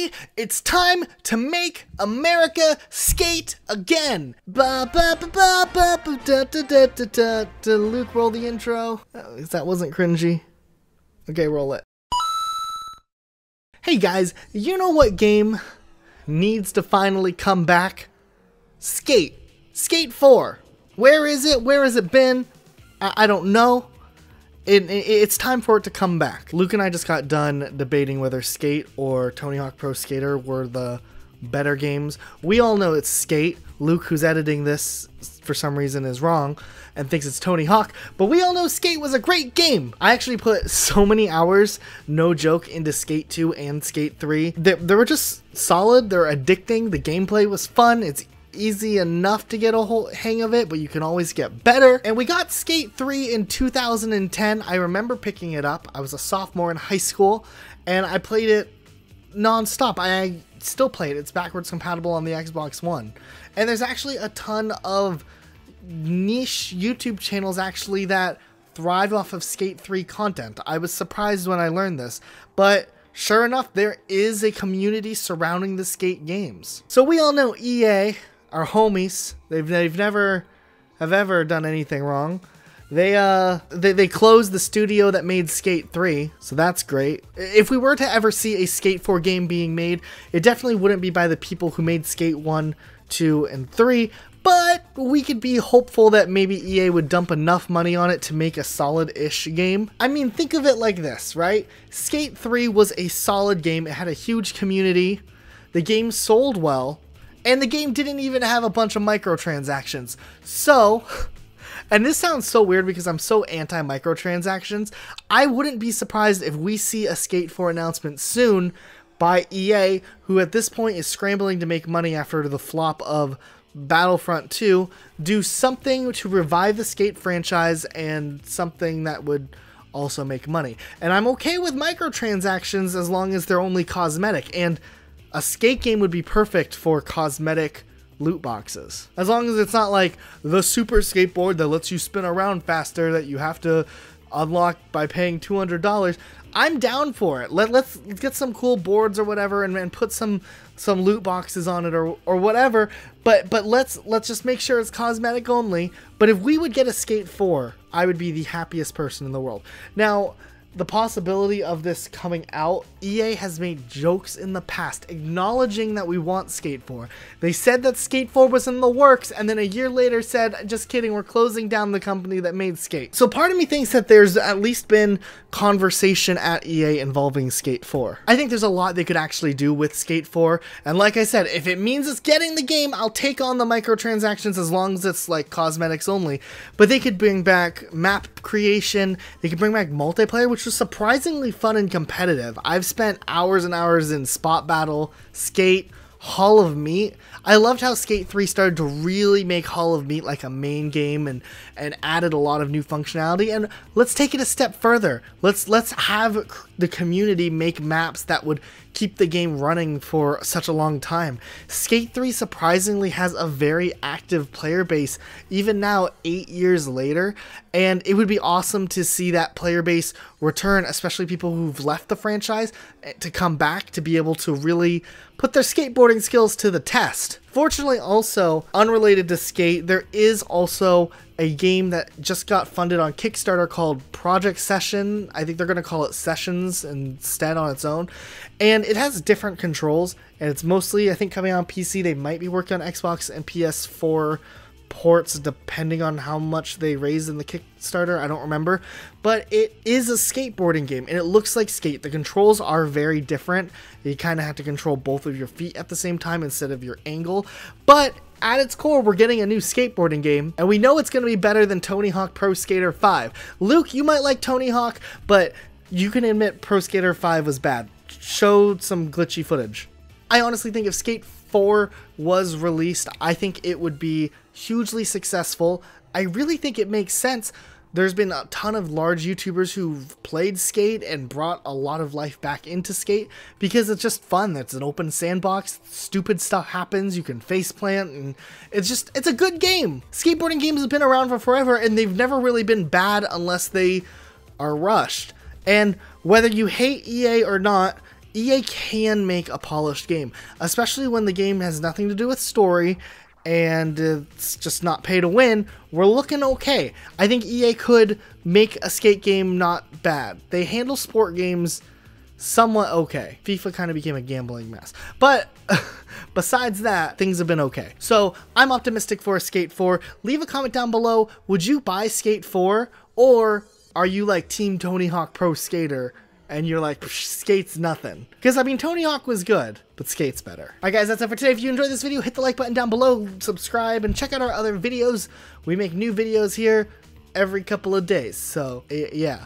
ready? It's time to make America skate again. Ba ba ba ba ba ba da da da da da. Did Luke roll the intro? That wasn't cringy. Okay, roll it. Hey guys, you know what game needs to finally come back? Skate. Skate 4. Where is it? Where has it been? I don't know. It's time for it to come back. Luke and I just got done debating whether Skate or Tony Hawk Pro Skater were the better games. We all know it's Skate. Luke, who's editing this for some reason, is wrong and thinks it's Tony Hawk, but we all know Skate was a great game. I actually put so many hours, no joke, into Skate 2 and Skate 3. They were just solid. They're addicting. The gameplay was fun. It's easy enough to get a whole hang of it, but you can always get better. And we got Skate 3 in 2010. I remember picking it up. I was a sophomore in high school and I played it non-stop. I still play it. It's backwards compatible on the Xbox One. And there's actually a ton of niche YouTube channels actually that thrive off of Skate 3 content. I was surprised when I learned this, but sure enough, there is a community surrounding the Skate games. So we all know EA, our homies, they've never have ever done anything wrong. They closed the studio that made Skate 3, so that's great. If we were to ever see a Skate 4 game being made, it definitely wouldn't be by the people who made Skate 1, 2, and 3, but we could be hopeful that maybe EA would dump enough money on it to make a solid-ish game. I mean, think of it like this, right? Skate 3 was a solid game. It had a huge community. The game sold well, and the game didn't even have a bunch of microtransactions. So, and this sounds so weird because I'm so anti-microtransactions, I wouldn't be surprised if we see a Skate 4 announcement soon by EA, who at this point is scrambling to make money after the flop of Battlefront 2, do something to revive the Skate franchise and something that would also make money. And I'm okay with microtransactions as long as they're only cosmetic, and a Skate game would be perfect for cosmetic loot boxes. As long as it's not like the super skateboard that lets you spin around faster that you have to unlock by paying $200. I'm down for it. Let's get some cool boards or whatever and put some loot boxes on it or whatever, but let's just make sure it's cosmetic only. But if we would get a Skate 4, I would be the happiest person in the world. Now, the possibility of this coming out, EA has made jokes in the past acknowledging that we want Skate 4. They said that Skate 4 was in the works, and then a year later said, just kidding, we're closing down the company that made Skate. So part of me thinks that there's at least been conversation at EA involving Skate 4. I think there's a lot they could actually do with Skate 4, and like I said, if it means it's getting the game, I'll take on the microtransactions as long as it's like cosmetics only. But they could bring back map creation, they could bring back multiplayer, which was surprisingly fun and competitive. I've spent hours and hours in Spot Battle, Skate, Hall of Meat. I loved how Skate 3 started to really make Hall of Meat like a main game and added a lot of new functionality. And let's take it a step further. Let's have the community make maps that would keep the game running for such a long time. Skate 3 surprisingly has a very active player base even now 8 years later, and it would be awesome to see that player base return, especially people who've left the franchise, to come back to be able to really put their skateboarding skills to the test. Fortunately, also, unrelated to Skate, there is also a game that just got funded on Kickstarter called Project Session. I think they're going to call it Sessions instead on its own. And it has different controls, and it's mostly, I think, coming on PC. They might be working on Xbox and PS4 ports depending on how much they raise in the Kickstarter. I don't remember, but it is a skateboarding game and it looks like Skate. The controls are very different. You kind of have to control both of your feet at the same time instead of your angle, but at its core, we're getting a new skateboarding game, and we know it's going to be better than Tony Hawk Pro Skater 5. Luke, you might like Tony Hawk, but you can admit Pro Skater 5 was bad. Showed some glitchy footage. I honestly think if Skate 4 was released, I think it would be hugely successful. I really think it makes sense. There's been a ton of large YouTubers who've played Skate and brought a lot of life back into Skate because it's just fun. It's an open sandbox. Stupid stuff happens. You can faceplant, and it's a good game. Skateboarding games have been around for forever, and they've never really been bad unless they are rushed. And whether you hate EA or not, EA can make a polished game, especially when the game has nothing to do with story and it's just not pay to win. We're looking okay. I think EA could make a skate game not bad. They handle sport games somewhat okay. FIFA kind of became a gambling mess. But besides that, things have been okay. So I'm optimistic for Skate 4. Leave a comment down below. Would you buy Skate 4? Or are you like Team Tony Hawk Pro Skater and you're like, Skate's nothing? Because I mean, Tony Hawk was good, but Skate's better. Alright guys, that's it for today. If you enjoyed this video, hit the like button down below, subscribe, and check out our other videos. We make new videos here every couple of days. So yeah.